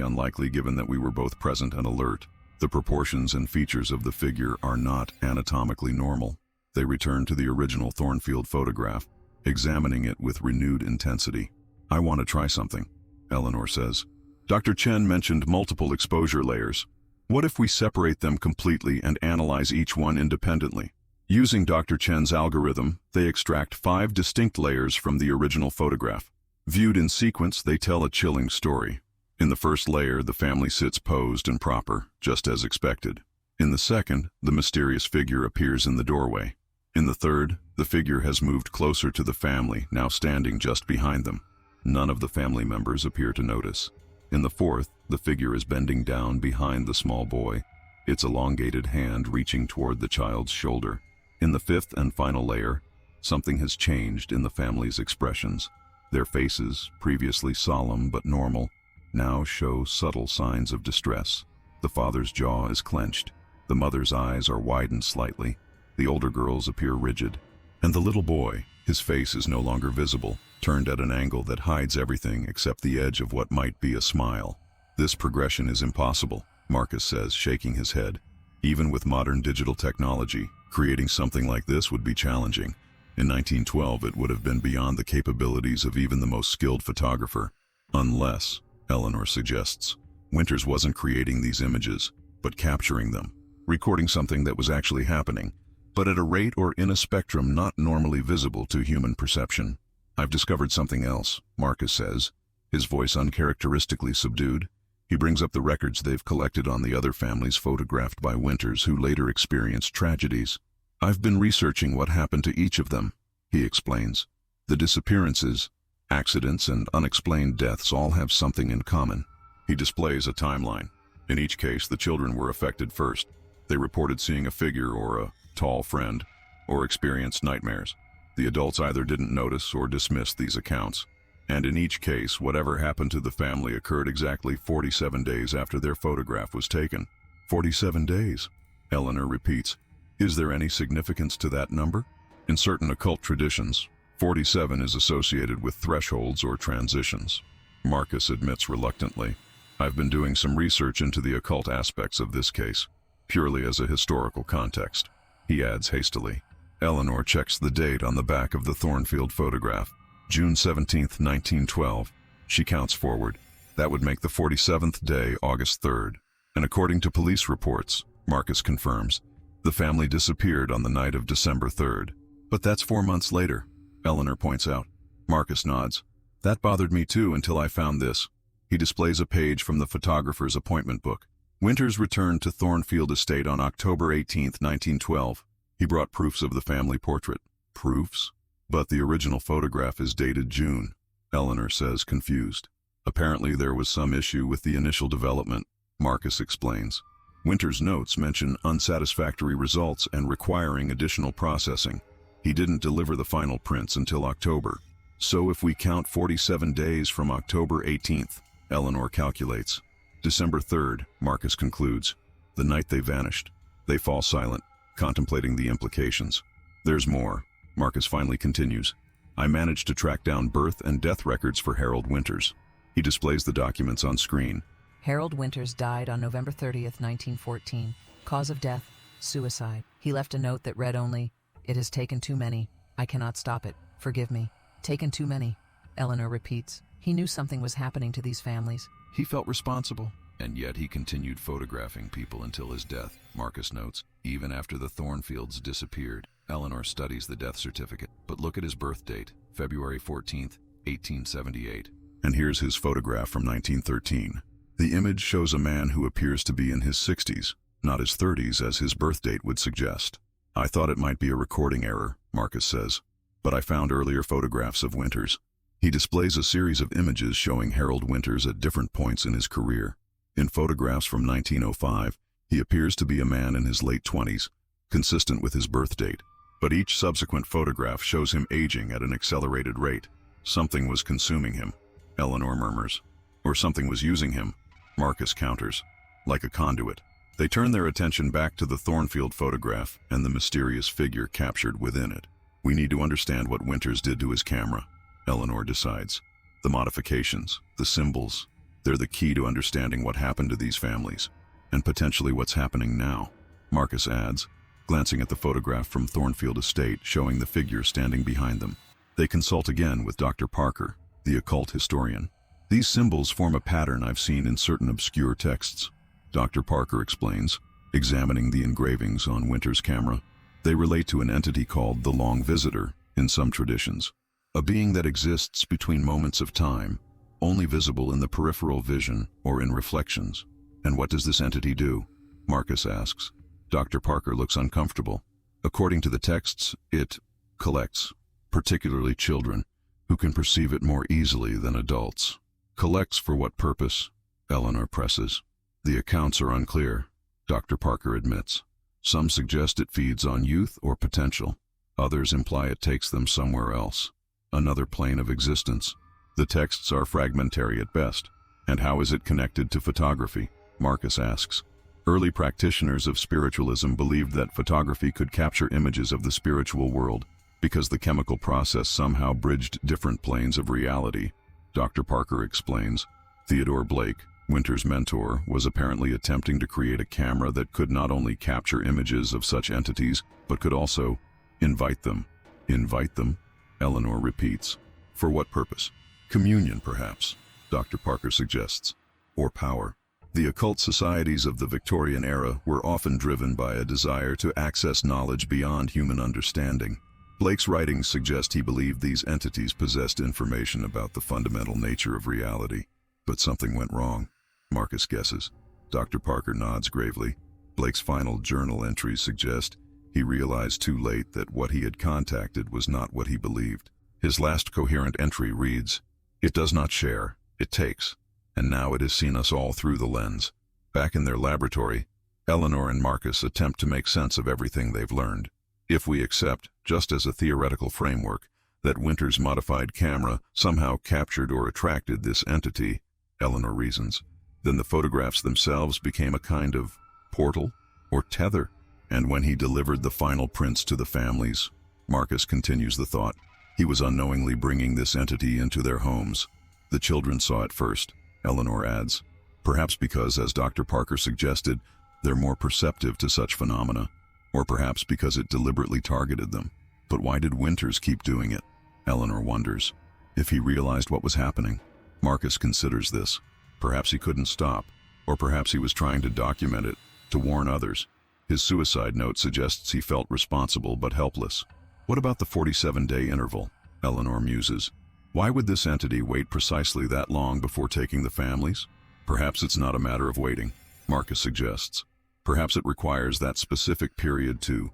unlikely given that we were both present and alert, the proportions and features of the figure are not anatomically normal. They return to the original Thornfield photograph, examining it with renewed intensity. I want to try something, Eleanor says. Dr. Chen mentioned multiple exposure layers. What if we separate them completely and analyze each one independently? Using Dr. Chen's algorithm, they extract 5 distinct layers from the original photograph. Viewed in sequence, they tell a chilling story. In the first layer, the family sits posed and proper, just as expected. In the second, the mysterious figure appears in the doorway. In the third, the figure has moved closer to the family, now standing just behind them. None of the family members appear to notice. In the fourth, the figure is bending down behind the small boy, its elongated hand reaching toward the child's shoulder. In the fifth and final layer, something has changed in the family's expressions. Their faces, previously solemn but normal, now show subtle signs of distress. The father's jaw is clenched. The mother's eyes are widened slightly. The older girls appear rigid. And the little boy, his face is no longer visible, turned at an angle that hides everything except the edge of what might be a smile. This progression is impossible, Marcus says, shaking his head. Even with modern digital technology, creating something like this would be challenging. In 1912, it would have been beyond the capabilities of even the most skilled photographer. Unless, Eleanor suggests, Winters wasn't creating these images, but capturing them, recording something that was actually happening, but at a rate or in a spectrum not normally visible to human perception. I've discovered something else, Marcus says, his voice uncharacteristically subdued. He brings up the records they've collected on the other families photographed by Winters who later experienced tragedies. I've been researching what happened to each of them, he explains. The disappearances, accidents, and unexplained deaths all have something in common. He displays a timeline. In each case, the children were affected first. They reported seeing a figure or a tall friend, or experienced nightmares. The adults either didn't notice or dismissed these accounts. And in each case, whatever happened to the family occurred exactly 47 days after their photograph was taken. 47 days, Eleanor repeats. Is there any significance to that number? In certain occult traditions, 47 is associated with thresholds or transitions. Marcus admits reluctantly, I've been doing some research into the occult aspects of this case, purely as a historical context. He adds hastily. Eleanor checks the date on the back of the Thornfield photograph. June 17, 1912. She counts forward. That would make the 47th day August 3rd. And according to police reports, Marcus confirms, the family disappeared on the night of December 3rd. But that's 4 months later, Eleanor points out. Marcus nods. That bothered me too until I found this. He displays a page from the photographer's appointment book. Winters returned to Thornfield Estate on October 18, 1912. He brought proofs of the family portrait. Proofs? But the original photograph is dated June, Eleanor says, confused. Apparently there was some issue with the initial development, Marcus explains. Winters' notes mention unsatisfactory results and requiring additional processing. He didn't deliver the final prints until October. So if we count 47 days from October 18th, Eleanor calculates. December 3rd, Marcus concludes. The night they vanished. They fall silent, contemplating the implications. There's more, Marcus finally continues. I managed to track down birth and death records for Harold Winters. He displays the documents on screen. Harold Winters died on November 30th, 1914. Cause of death, suicide. He left a note that read only, "It has taken too many. I cannot stop it. Forgive me." Taken too many, Eleanor repeats. He knew something was happening to these families. He felt responsible, and yet he continued photographing people until his death, Marcus notes. Even after the Thornfields disappeared, Eleanor studies the death certificate. But look at his birth date, February 14th, 1878. And here's his photograph from 1913. The image shows a man who appears to be in his 60s, not his 30s as his birth date would suggest. I thought it might be a recording error, Marcus says, but I found earlier photographs of Winters. He displays a series of images showing Harold Winters at different points in his career. In photographs from 1905, he appears to be a man in his late 20s, consistent with his birth date. But each subsequent photograph shows him aging at an accelerated rate. Something was consuming him, Eleanor murmurs. Or something was using him, Marcus counters. Like a conduit. They turn their attention back to the Thornfield photograph and the mysterious figure captured within it. We need to understand what Winters did to his camera, Eleanor decides. The modifications, the symbols, they're the key to understanding what happened to these families, and potentially what's happening now, Marcus adds, glancing at the photograph from Thornfield Estate showing the figure standing behind them. They consult again with Dr. Parker, the occult historian. These symbols form a pattern I've seen in certain obscure texts, Dr. Parker explains, examining the engravings on Winters' camera. They relate to an entity called the Long Visitor in some traditions, a being that exists between moments of time, only visible in the peripheral vision or in reflections. And what does this entity do? Marcus asks. Dr. Parker looks uncomfortable. According to the texts, it collects, particularly children, who can perceive it more easily than adults. Collects for what purpose? Eleanor presses. The accounts are unclear, Dr. Parker admits. Some suggest it feeds on youth or potential. Others imply it takes them somewhere else, another plane of existence. The texts are fragmentary at best. And how is it connected to photography? Marcus asks. Early practitioners of spiritualism believed that photography could capture images of the spiritual world because the chemical process somehow bridged different planes of reality. Dr. Parker explains. Theodore Blake, Winters' mentor, was apparently attempting to create a camera that could not only capture images of such entities, but could also invite them. Invite them? Eleanor repeats. For what purpose? Communion, perhaps, Dr. Parker suggests. Or power. The occult societies of the Victorian era were often driven by a desire to access knowledge beyond human understanding. Blake's writings suggest he believed these entities possessed information about the fundamental nature of reality. But something went wrong, Marcus guesses. Dr. Parker nods gravely. Blake's final journal entries suggest he realized too late that what he had contacted was not what he believed. His last coherent entry reads, "It does not share, it takes, and now it has seen us all through the lens." Back in their laboratory, Eleanor and Marcus attempt to make sense of everything they've learned. If we accept, just as a theoretical framework, that Winters' modified camera somehow captured or attracted this entity, Eleanor reasons, then the photographs themselves became a kind of portal or tether. And when he delivered the final prints to the families, Marcus continues the thought, he was unknowingly bringing this entity into their homes. The children saw it first, Eleanor adds, perhaps because, as Dr. Parker suggested, they're more perceptive to such phenomena, or perhaps because it deliberately targeted them. But why did Winters keep doing it? Eleanor wonders. If he realized what was happening, Marcus considers this. Perhaps he couldn't stop, or perhaps he was trying to document it, to warn others. His suicide note suggests he felt responsible but helpless. What about the 47-day interval? Eleanor muses. Why would this entity wait precisely that long before taking the families? Perhaps it's not a matter of waiting, Marcus suggests. Perhaps it requires that specific period to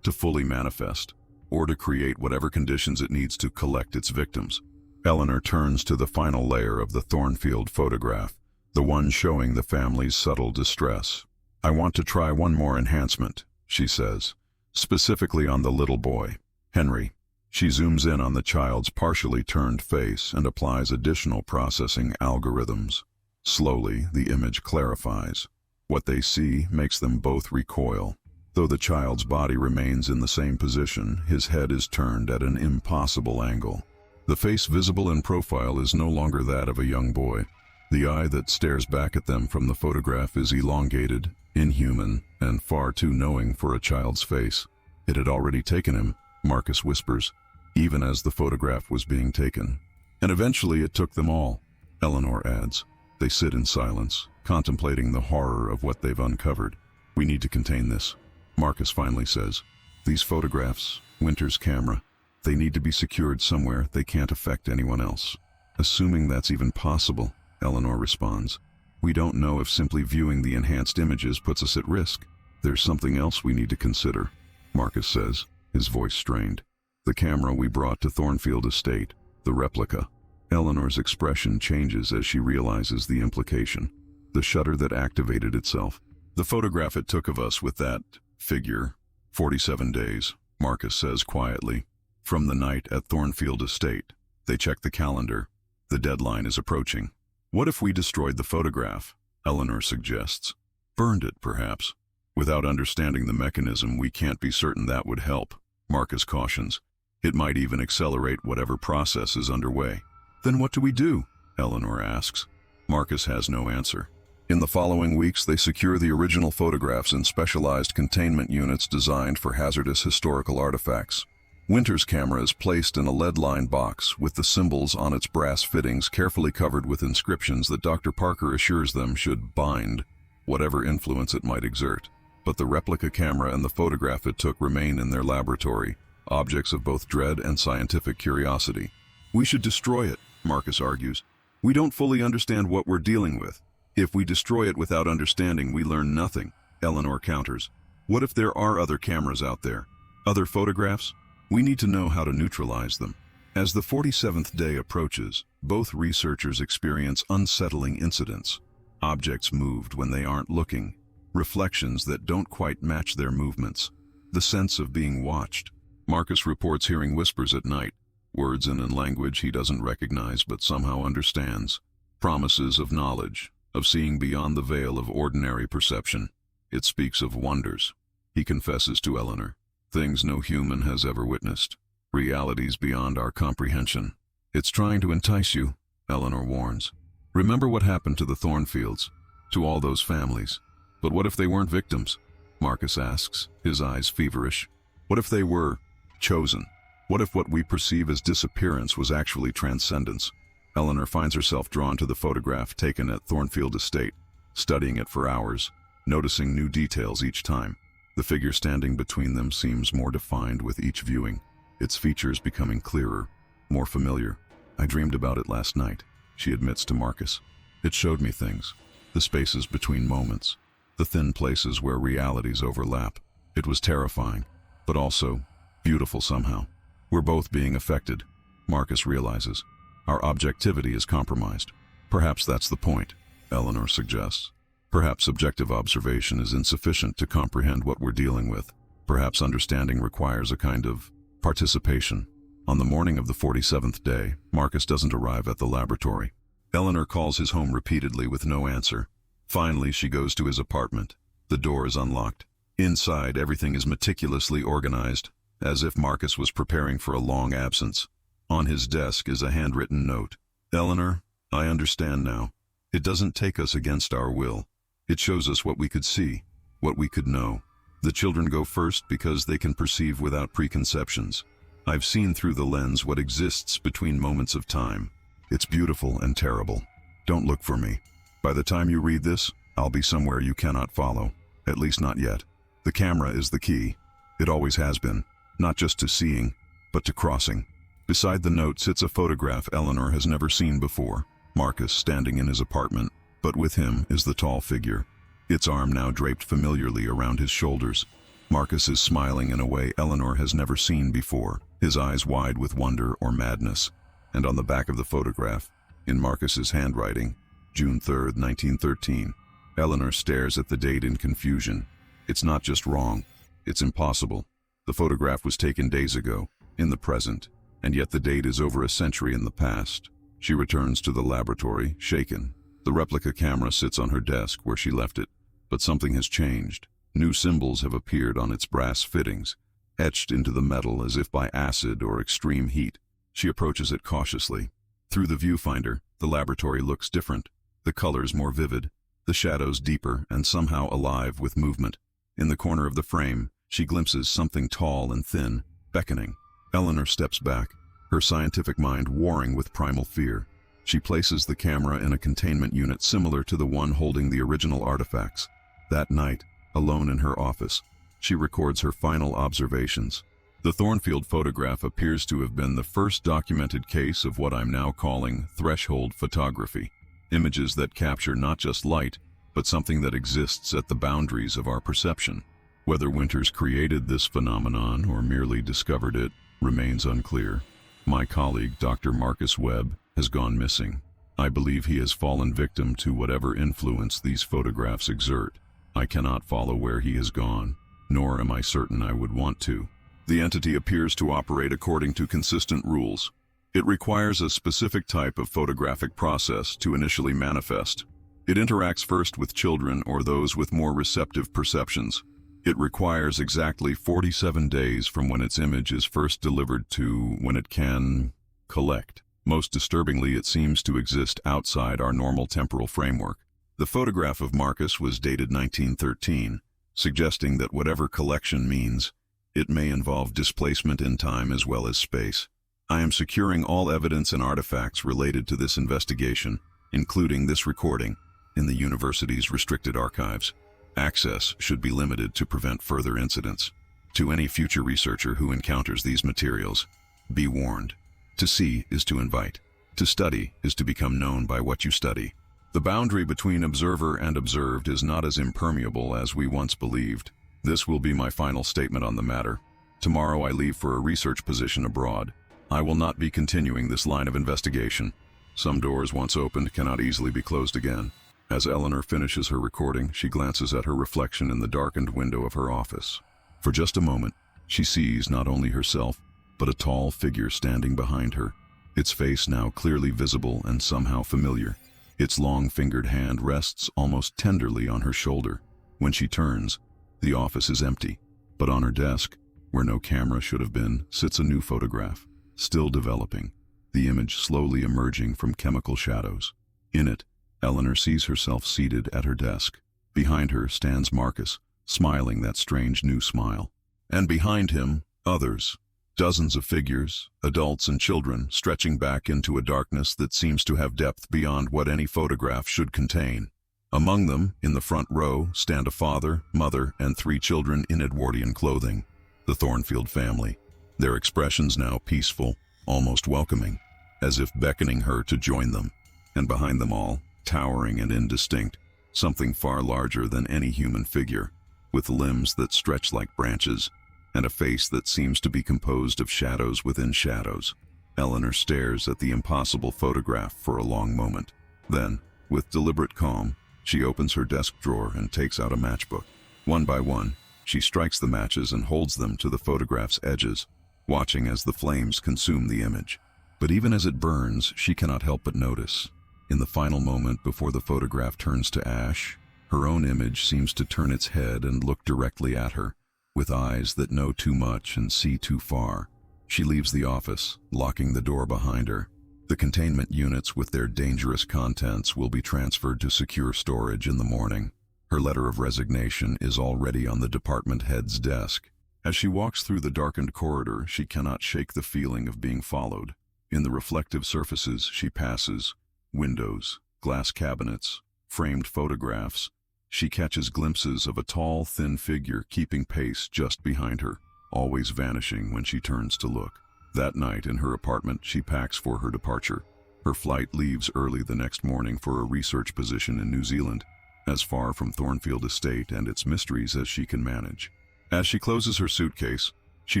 fully manifest, or to create whatever conditions it needs to collect its victims. Eleanor turns to the final layer of the Thornfield photograph, the one showing the family's subtle distress. I want to try one more enhancement, she says, specifically on the little boy, Henry. She zooms in on the child's partially turned face and applies additional processing algorithms. Slowly, the image clarifies. What they see makes them both recoil. Though the child's body remains in the same position, his head is turned at an impossible angle. The face visible in profile is no longer that of a young boy. The eye that stares back at them from the photograph is elongated, inhuman, and far too knowing for a child's face. It had already taken him, Marcus whispers, even as the photograph was being taken. And eventually it took them all, Eleanor adds. They sit in silence, contemplating the horror of what they've uncovered. We need to contain this, Marcus finally says. These photographs, Winters' camera, they need to be secured somewhere they can't affect anyone else. Assuming that's even possible, Eleanor responds. We don't know if simply viewing the enhanced images puts us at risk. There's something else we need to consider, Marcus says, his voice strained. The camera we brought to Thornfield Estate, the replica. Eleanor's expression changes as she realizes the implication. The shutter that activated itself. The photograph it took of us with that figure. 47 days, Marcus says quietly. From the night at Thornfield Estate. They check the calendar. The deadline is approaching. What if we destroyed the photograph? Eleanor suggests. Burned it, perhaps. Without understanding the mechanism, we can't be certain that would help, Marcus cautions. It might even accelerate whatever process is underway. Then what do we do? Eleanor asks. Marcus has no answer. In the following weeks, they secure the original photographs in specialized containment units designed for hazardous historical artifacts. Winter's camera is placed in a lead-lined box with the symbols on its brass fittings carefully covered with inscriptions that Dr. Parker assures them should bind whatever influence it might exert. But the replica camera and the photograph it took remain in their laboratory, objects of both dread and scientific curiosity. We should destroy it, Marcus argues. We don't fully understand what we're dealing with. If we destroy it without understanding, we learn nothing, Eleanor counters. What if there are other cameras out there? Other photographs? We need to know how to neutralize them. As the 47th day approaches, both researchers experience unsettling incidents. Objects moved when they aren't looking. Reflections that don't quite match their movements. The sense of being watched. Marcus reports hearing whispers at night, words in a language he doesn't recognize but somehow understands. Promises of knowledge, of seeing beyond the veil of ordinary perception. It speaks of wonders. He confesses to Eleanor. Things no human has ever witnessed. Realities beyond our comprehension. It's trying to entice you, Eleanor warns. Remember what happened to the Thornfields, to all those families. But what if they weren't victims? Marcus asks, his eyes feverish. What if they were chosen? What if what we perceive as disappearance was actually transcendence? Eleanor finds herself drawn to the photograph taken at Thornfield Estate, studying it for hours, noticing new details each time. The figure standing between them seems more defined with each viewing, its features becoming clearer, more familiar. I dreamed about it last night, she admits to Marcus. It showed me things, the spaces between moments, the thin places where realities overlap. It was terrifying, but also beautiful somehow. We're both being affected, Marcus realizes. Our objectivity is compromised. Perhaps that's the point, Eleanor suggests. Perhaps objective observation is insufficient to comprehend what we're dealing with. Perhaps understanding requires a kind of participation. On the morning of the 47th day, Marcus doesn't arrive at the laboratory. Eleanor calls his home repeatedly with no answer. Finally, she goes to his apartment. The door is unlocked. Inside, everything is meticulously organized, as if Marcus was preparing for a long absence. On his desk is a handwritten note. Eleanor, I understand now. It doesn't take us against our will. It shows us what we could see, what we could know. The children go first because they can perceive without preconceptions. I've seen through the lens what exists between moments of time. It's beautiful and terrible. Don't look for me. By the time you read this, I'll be somewhere you cannot follow. At least not yet. The camera is the key. It always has been. Not just to seeing, but to crossing. Beside the note sits a photograph Eleanor has never seen before. Marcus standing in his apartment, but with him is the tall figure. Its arm now draped familiarly around his shoulders. Marcus is smiling in a way Eleanor has never seen before, his eyes wide with wonder or madness. And on the back of the photograph, in Marcus's handwriting, June 3rd, 1913, Eleanor stares at the date in confusion. It's not just wrong, it's impossible. The photograph was taken days ago, in the present, and yet the date is over a century in the past. She returns to the laboratory, shaken. The replica camera sits on her desk where she left it, but something has changed. New symbols have appeared on its brass fittings, etched into the metal as if by acid or extreme heat. She approaches it cautiously. Through the viewfinder, the laboratory looks different, the colors more vivid, the shadows deeper and somehow alive with movement. In the corner of the frame, she glimpses something tall and thin, beckoning. Eleanor steps back, her scientific mind warring with primal fear. She places the camera in a containment unit similar to the one holding the original artifacts. That night, alone in her office, she records her final observations. The Thornfield photograph appears to have been the first documented case of what I'm now calling threshold photography. Images that capture not just light, but something that exists at the boundaries of our perception. Whether Winters created this phenomenon or merely discovered it remains unclear. My colleague, Dr. Marcus Webb, has gone missing. I believe he has fallen victim to whatever influence these photographs exert. I cannot follow where he has gone, nor am I certain I would want to. The entity appears to operate according to consistent rules. It requires a specific type of photographic process to initially manifest. It interacts first with children or those with more receptive perceptions. It requires exactly 47 days from when its image is first delivered to when it can collect. Most disturbingly, it seems to exist outside our normal temporal framework. The photograph of Marcus was dated 1913, suggesting that whatever collection means, it may involve displacement in time as well as space. I am securing all evidence and artifacts related to this investigation, including this recording, in the university's restricted archives. Access should be limited to prevent further incidents. To any future researcher who encounters these materials, be warned. To see is to invite. To study is to become known by what you study. The boundary between observer and observed is not as impermeable as we once believed. This will be my final statement on the matter. Tomorrow I leave for a research position abroad. I will not be continuing this line of investigation. Some doors once opened cannot easily be closed again. As Eleanor finishes her recording, she glances at her reflection in the darkened window of her office. For just a moment, she sees not only herself, but a tall figure standing behind her, its face now clearly visible and somehow familiar. Its long-fingered hand rests almost tenderly on her shoulder. When she turns, the office is empty, but on her desk, where no camera should have been, sits a new photograph, still developing, the image slowly emerging from chemical shadows. In it, Eleanor sees herself seated at her desk. Behind her stands Marcus, smiling that strange new smile. And behind him, others. Dozens of figures, adults and children, stretching back into a darkness that seems to have depth beyond what any photograph should contain. Among them, in the front row, stand a father, mother, and 3 children in Edwardian clothing, the Thornfield family, their expressions now peaceful, almost welcoming, as if beckoning her to join them. And behind them all, towering and indistinct, something far larger than any human figure, with limbs that stretch like branches, and a face that seems to be composed of shadows within shadows. Eleanor stares at the impossible photograph for a long moment. Then, with deliberate calm, she opens her desk drawer and takes out a matchbook. One by one, she strikes the matches and holds them to the photograph's edges, watching as the flames consume the image. But even as it burns, she cannot help but notice. In the final moment before the photograph turns to ash, her own image seems to turn its head and look directly at her, with eyes that know too much and see too far. She leaves the office, locking the door behind her. The containment units with their dangerous contents will be transferred to secure storage in the morning. Her letter of resignation is already on the department head's desk. As she walks through the darkened corridor, she cannot shake the feeling of being followed. In the reflective surfaces she passes, windows, glass cabinets, framed photographs, she catches glimpses of a tall, thin figure keeping pace just behind her, always vanishing when she turns to look. That night in her apartment, she packs for her departure. Her flight leaves early the next morning for a research position in New Zealand, as far from Thornfield Estate and its mysteries as she can manage. As she closes her suitcase, she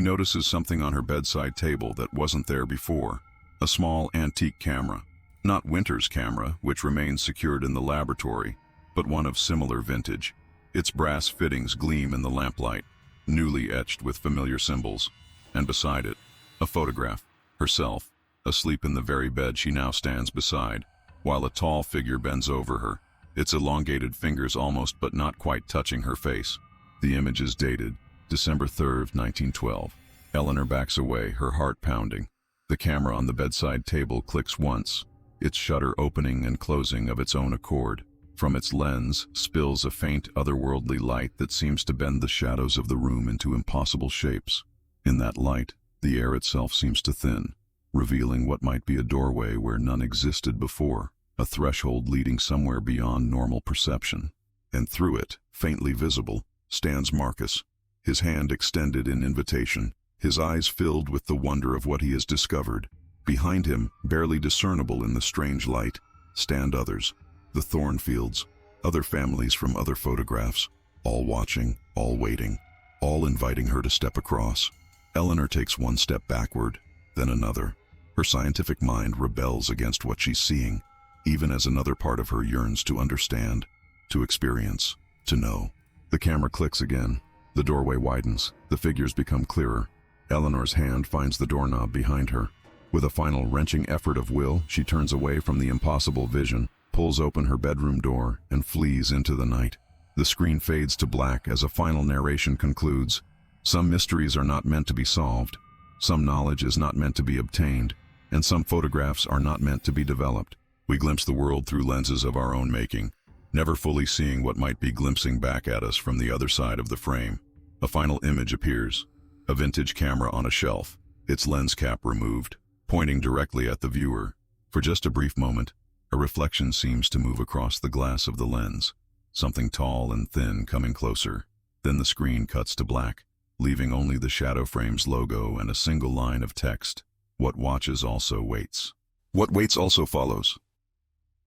notices something on her bedside table that wasn't there before. A small antique camera. Not Winter's camera, which remains secured in the laboratory, but one of similar vintage. Its brass fittings gleam in the lamplight, newly etched with familiar symbols. And beside it, a photograph, herself, asleep in the very bed she now stands beside, while a tall figure bends over her, its elongated fingers almost but not quite touching her face. The image is dated December 3rd, 1912. Eleanor backs away, her heart pounding. The camera on the bedside table clicks once, its shutter opening and closing of its own accord. From its lens spills a faint otherworldly light that seems to bend the shadows of the room into impossible shapes. In that light, the air itself seems to thin, revealing what might be a doorway where none existed before, a threshold leading somewhere beyond normal perception. And through it, faintly visible, stands Marcus, his hand extended in invitation, his eyes filled with the wonder of what he has discovered. Behind him, barely discernible in the strange light, stand others, the Thornfields, other families from other photographs, all watching, all waiting, all inviting her to step across. Eleanor takes one step backward, then another. Her scientific mind rebels against what she's seeing, even as another part of her yearns to understand, to experience, to know. The camera clicks again. The doorway widens. The figures become clearer. Eleanor's hand finds the doorknob behind her. With a final wrenching effort of will, she turns away from the impossible vision, pulls open her bedroom door and flees into the night. The screen fades to black as a final narration concludes. Some mysteries are not meant to be solved, some knowledge is not meant to be obtained, and some photographs are not meant to be developed. We glimpse the world through lenses of our own making, never fully seeing what might be glimpsing back at us from the other side of the frame. A final image appears, a vintage camera on a shelf, its lens cap removed, pointing directly at the viewer. For just a brief moment, a reflection seems to move across the glass of the lens, something tall and thin coming closer. Then the screen cuts to black, leaving only the shadow frame's logo and a single line of text. What watches also waits. What waits also follows.